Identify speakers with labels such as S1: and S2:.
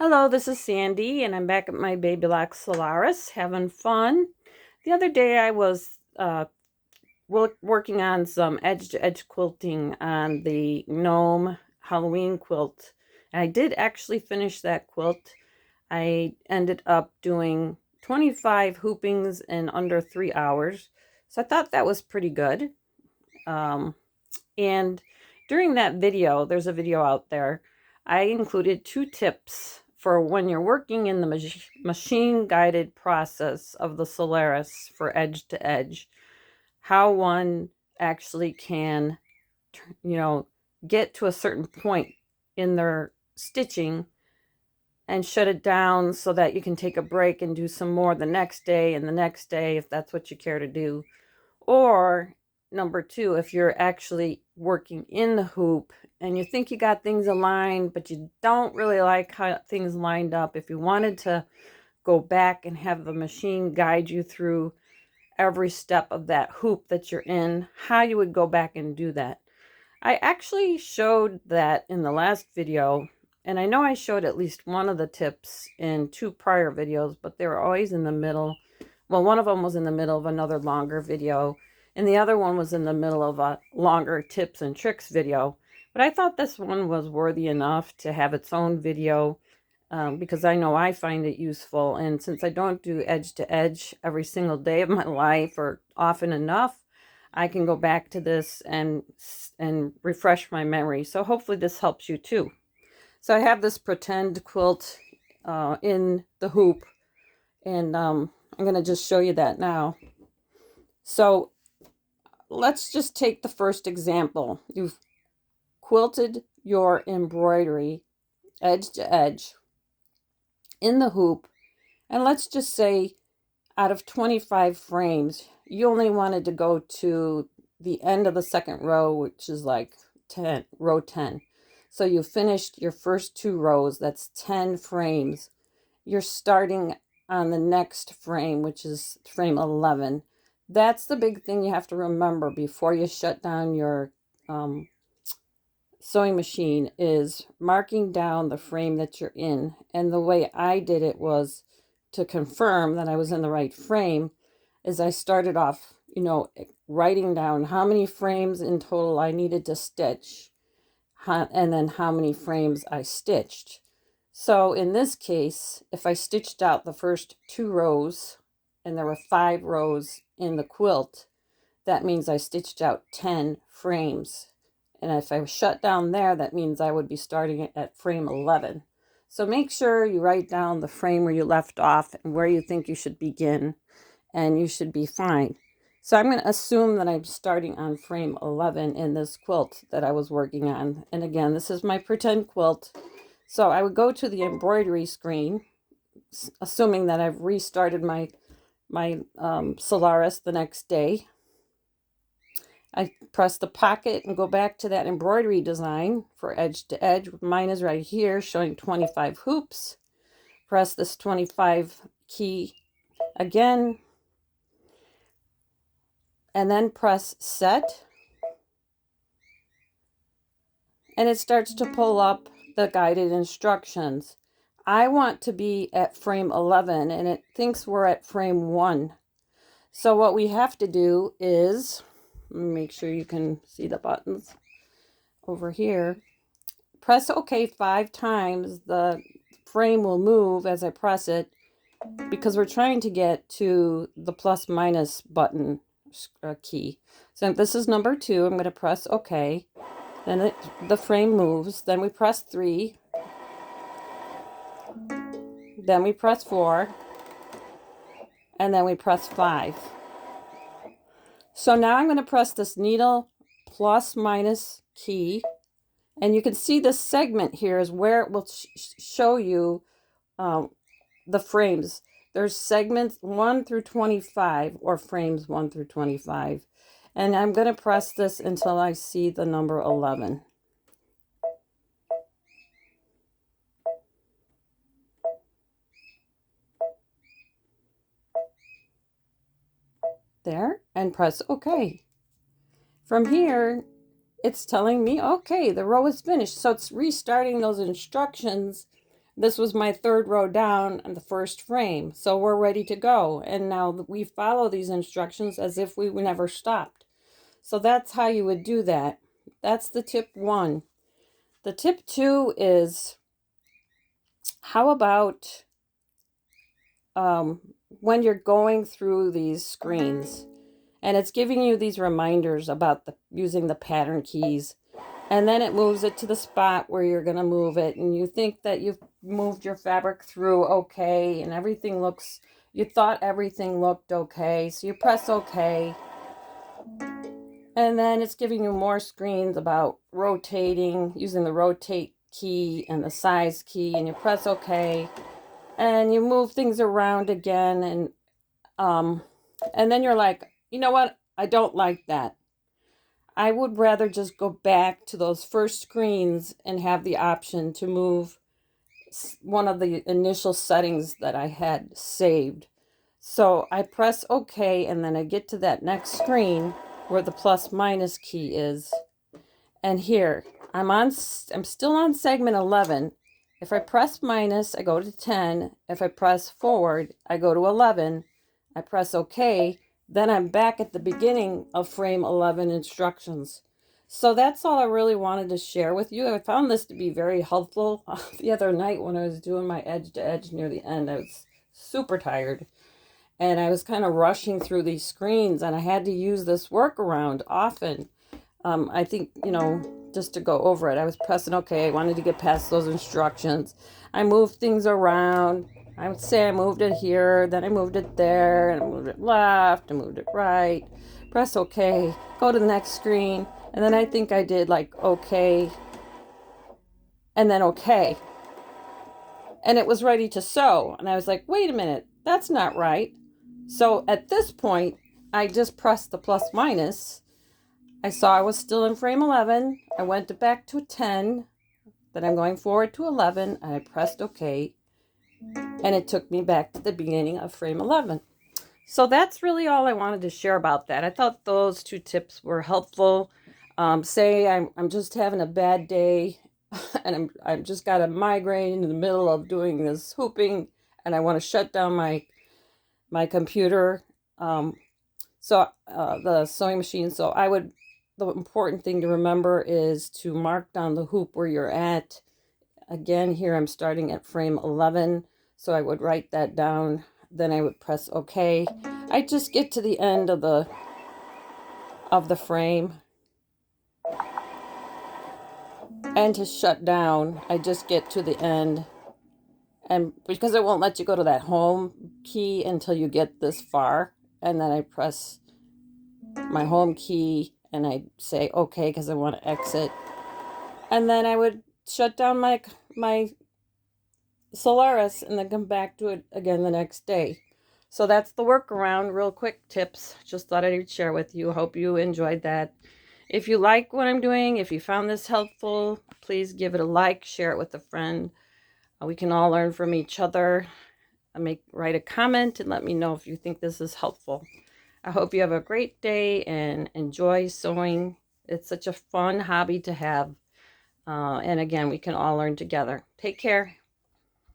S1: Hello, this is Sandy, and I'm back at my Babylock Solaris, having fun. The other day I was working on some edge-to-edge quilting on the gnome Halloween quilt. And I did actually finish that quilt. I ended up doing 25 hoopings in under 3 hours. So I thought that was pretty good. And during that video, there's a video out there, I included 2 tips for when you're working in the machine guided process of the Solaris for edge to edge, how one actually can, get to a certain point in their stitching and shut it down so that you can take a break and do some more the next day and the next day if that's what you care to do. Or number 2, if you're actually working in the hoop and you think you got things aligned, but you don't really like how things lined up, if you wanted to go back and have the machine guide you through every step of that hoop that you're in, how you would go back and do that. I actually showed that in the last video, and I know I showed at least one of the tips in 2 prior videos, but they were always in the middle. Well, one of them was in the middle of another longer video, and the other one was in the middle of a longer tips and tricks video. But I thought this one was worthy enough to have its own video because I know I find it useful. And since I don't do edge to edge every single day of my life or often enough, I can go back to this and refresh my memory. So hopefully this helps you too. So I have this pretend quilt in the hoop, and I'm going to just show you that now. So let's just take the first example. You've quilted your embroidery edge to edge in the hoop, and let's just say out of 25 frames, you only wanted to go to the end of the second row, which is like row 10. So you finished your first 2 rows, that's 10 frames. You're starting on the next frame, which is frame 11. That's the big thing you have to remember before you shut down your sewing machine, is marking down the frame that you're in. And the way I did it was to confirm that I was in the right frame, is I started off, writing down how many frames in total I needed to stitch, and then how many frames I stitched. So in this case, if I stitched out the first 2 rows, and there were 5 rows in the quilt, that means I stitched out 10 frames. And if I shut down there, that means I would be starting at frame 11. So make sure you write down the frame where you left off and where you think you should begin, and you should be fine. So I'm going to assume that I'm starting on frame 11 in this quilt that I was working on. And again, this is my pretend quilt. So I would go to the embroidery screen, assuming that I've restarted my Solaris the next day. I press the pocket and go back to that embroidery design for edge to edge. Mine is right here showing 25 hoops. Press this 25 key again, and then press set. And it starts to pull up the guided instructions. I want to be at frame 11, and it thinks we're at frame 1. So what we have to do is, make sure you can see the buttons over here. Press OK 5 times. The frame will move as I press it, because we're trying to get to the plus minus button key. So this is number 2. I'm going to press OK. Then the frame moves. Then we press 3. Then we press 4. And then we press 5. So now I'm going to press this needle plus minus key, and you can see this segment here is where it will show you the frames. There's segments 1 through 25, or frames 1 through 25. And I'm going to press this until I see the number 11. There, and press OK. From here, it's telling me, okay, the row is finished. So it's restarting those instructions This was my third row down on the first frame. So we're ready to go. And now we follow these instructions as if we never stopped. So that's how you would do that. That's the tip 1. The tip 2 is, how about when you're going through these screens and it's giving you these reminders about using the pattern keys, and then it moves it to the spot where you're going to move it, and you think that you've moved your fabric through okay and everything looks, you thought everything looked okay, so you press okay, and then it's giving you more screens about rotating, using the rotate key and the size key, and you press okay, and you move things around again, and then you're like, you know what, I don't like that. I would rather just go back to those first screens and have the option to move one of the initial settings that I had saved. So I press OK, and then I get to that next screen where the plus minus key is. And here, I'm still on segment 11. If I press minus, I go to 10. If I press forward, I go to 11. I press OK. Then I'm back at the beginning of frame 11 instructions. So that's all I really wanted to share with you. I found this to be very helpful. The other night when I was doing my edge to edge near the end, I was super tired. And I was kind of rushing through these screens, and I had to use this workaround often. I think, just to go over it, I was pressing OK. I wanted to get past those instructions. I moved things around. I would say I moved it here, then I moved it there, and I moved it left, I moved it right. Press OK, go to the next screen, and then I think I did like OK, and then OK. And it was ready to sew. And I was like, wait a minute, that's not right. So at this point, I just pressed the plus minus. I saw I was still in frame 11. I went back to 10. Then I'm going forward to 11. And I pressed OK. And it took me back to the beginning of frame 11. So that's really all I wanted to share about that. I thought those 2 tips were helpful. Say I'm just having a bad day and I've just got a migraine in the middle of doing this hooping, and I want to shut down my computer, the sewing machine. So the important thing to remember is to mark down the hoop where you're at. Again, here I'm starting at frame 11, so I would write that down. Then I would press OK. I just get to the end of the frame, and to shut down, I just get to the end. And because it won't let you go to that home key until you get this far, and then I press my home key and I say OK because I want to exit. And then I would shut down my Solaris and then come back to it again the next day. So that's the workaround. Real quick tips. Just thought I'd share with you. Hope you enjoyed that. If you like what I'm doing, if you found this helpful, please give it a like, share it with a friend. We can all learn from each other. Write a comment and let me know if you think this is helpful. I hope you have a great day and enjoy sewing. It's such a fun hobby to have. And again, we can all learn together. Take care.